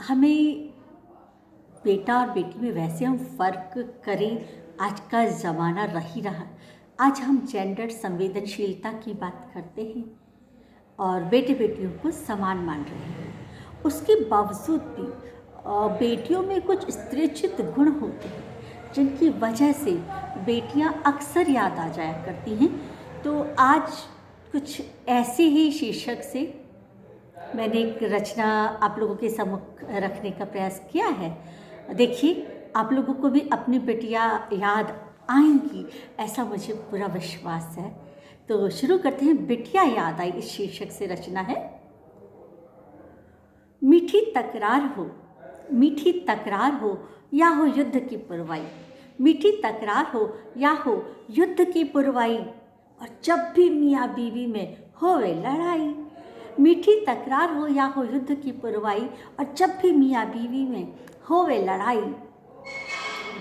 हमें बेटा और बेटी में वैसे हम फ़र्क करें, आज का ज़माना रही रहा। आज हम जेंडर संवेदनशीलता की बात करते हैं और बेटे बेटियों को समान मान रहे हैं। उसके बावजूद भी बेटियों में कुछ स्त्रीचित गुण होते हैं जिनकी वजह से बेटियां अक्सर याद आ जाया करती हैं। तो आज कुछ ऐसे ही शीर्षक से मैंने एक रचना आप लोगों के सम्मुख रखने का प्रयास किया है। देखिए, आप लोगों को भी अपनी बेटियां याद आएंगी, ऐसा मुझे पूरा विश्वास है। तो शुरू करते हैं। बेटियां याद आई इस शीर्षक से रचना है। मीठी तकरार हो या हो युद्ध की पुरवाई, मीठी तकरार हो या हो युद्ध की पुरवाई, और जब भी मियाँ बीवी में होवे लड़ाई। मीठी तकरार हो या हो युद्ध की पुरवाई, और जब भी मियाँ बीवी में होवे लड़ाई।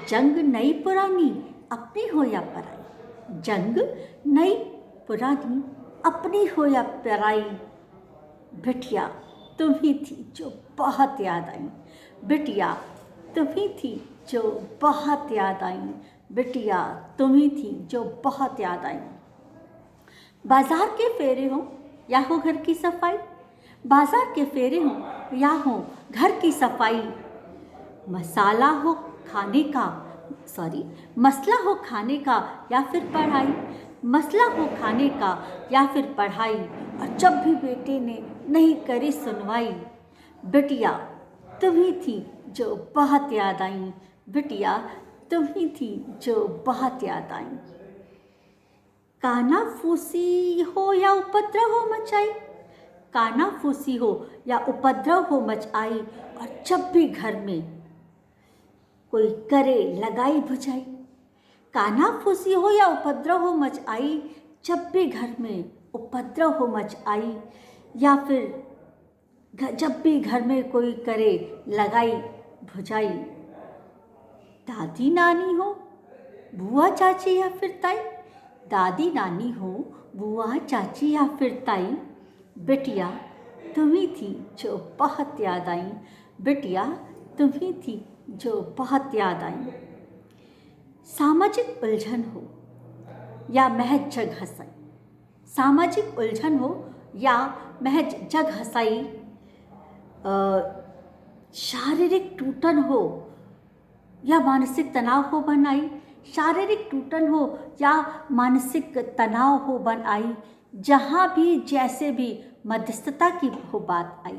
जंग नई पुरानी अपनी हो या पराई, जंग नई पुरानी अपनी हो या पराई। बिटिया तुम ही थी जो बहुत याद आई, बिटिया तुम ही थी जो बहुत याद आई, बिटिया तुम ही थी जो बहुत याद आई। बाजार के फेरे हो या हो घर की सफाई, बाजार के फेरे हो या हो घर की सफाई। मसला हो खाने का या फिर पढ़ाई, मसला हो खाने का या फिर पढ़ाई, और जब भी बेटे ने नहीं करी सुनवाई। बिटिया तुम ही थी जो बहुत याद आई, बिटिया तुम ही थी जो बहुत याद आई। कानाफूसी हो या उपद्रव हो मचाई, कानाफूसी हो या उपद्रव हो मचाई, और जब भी घर में कोई करे लगाई भुजाई। कानाफूसी हो या उपद्रव हो मच आई, जब भी घर में उपद्रव हो मच आई, या फिर जब भी घर में कोई करे लगाई भुजाई। दादी नानी हो बुआ चाची या फिर ताई, दादी नानी हो बुआ चाची या फिर ताई। बिटिया तुम ही थी जो बहुत याद आई, बिटिया तुम ही थी जो बहुत याद आई। सामाजिक उलझन हो या महज जग हंसाई, सामाजिक उलझन हो या महज जग हंसाई। शारीरिक टूटन हो या मानसिक तनाव हो बन आई, शारीरिक टूटन हो या मानसिक तनाव हो बन आई। जहाँ भी जैसे भी मध्यस्थता की हो बात आई,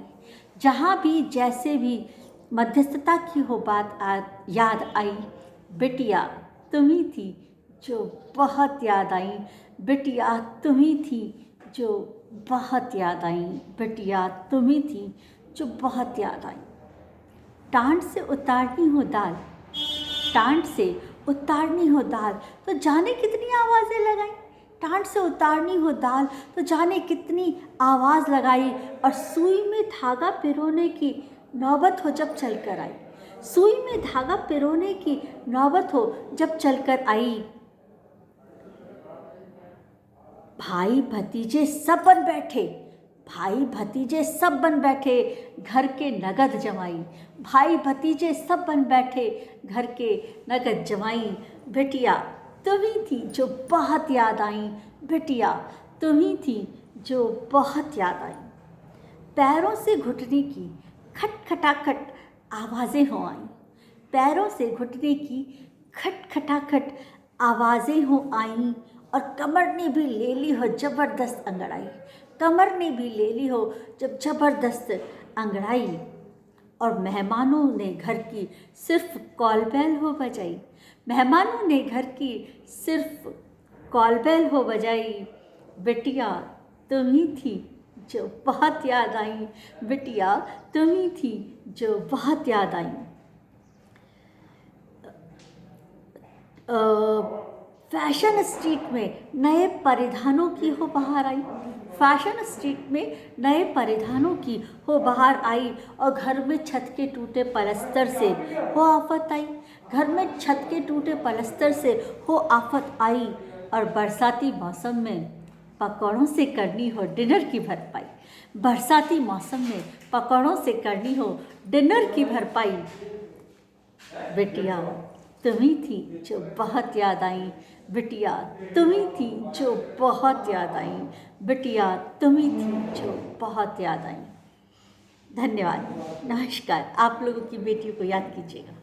जहाँ भी जैसे भी मध्यस्थता की हो बात याद आई। बिटिया तुम ही थी जो बहुत याद आई, बिटिया तुम ही थी जो बहुत याद आई, बिटिया तुम ही थी जो बहुत याद आई। टांट से उतारनी हो दाल, टांट से उतारनी हो दाल, तो जाने कितनी आवाज़ें लगाई। टांट से उतारनी हो दाल तो जाने कितनी आवाज़ लगाई, और सुई में धागा पिरोने की नौबत हो जब चलकर आई, सुई में धागा पिरोने की नौबत हो जब चलकर आई। भाई भतीजे सब बन बैठे, भाई भतीजे सब बन बैठे घर के नगद जमाई, भाई भतीजे सब बन बैठे घर के नगद जमाई। बिटिया तुम ही थी जो बहुत याद आई, बिटिया तुम ही थी जो बहुत याद आई। पैरों से घुटने की खटखटाखट आवाज़ें हो आई, पैरों से घुटने की खटखटाखट आवाज़ें हो आई, और कमर ने भी ले ली हो ज़बरदस्त अंगड़ाई, कमर ने भी ले ली हो जब ज़बरदस्त अंगड़ाई। और मेहमानों ने घर की सिर्फ कॉल बेल हो बजाई, मेहमानों ने घर की सिर्फ कॉल बेल हो बजाई। बिटिया तुम ही थी जो बहुत याद आई, बिटिया तुम ही थी जो बहुत याद आई। फैशन स्ट्रीट में नए परिधानों की हो बहार आई, फैशन स्ट्रीट में नए परिधानों की हो बहार आई, और घर में छत के टूटे पलस्तर से हो आफत आई, घर में छत के टूटे पलस्तर से हो आफत आई। और बरसाती मौसम में पकौड़ों से करनी हो डिनर की भरपाई, बरसाती मौसम में पकौड़ों से करनी हो डिनर की भरपाई। बिटिया तुम्ही थी जो बहुत याद आई, बिटिया तुम्ही थी जो बहुत याद आई, बिटिया तुम्ही थी जो बहुत याद आई। धन्यवाद, नमस्कार। आप लोगों की बेटियों को याद कीजिएगा।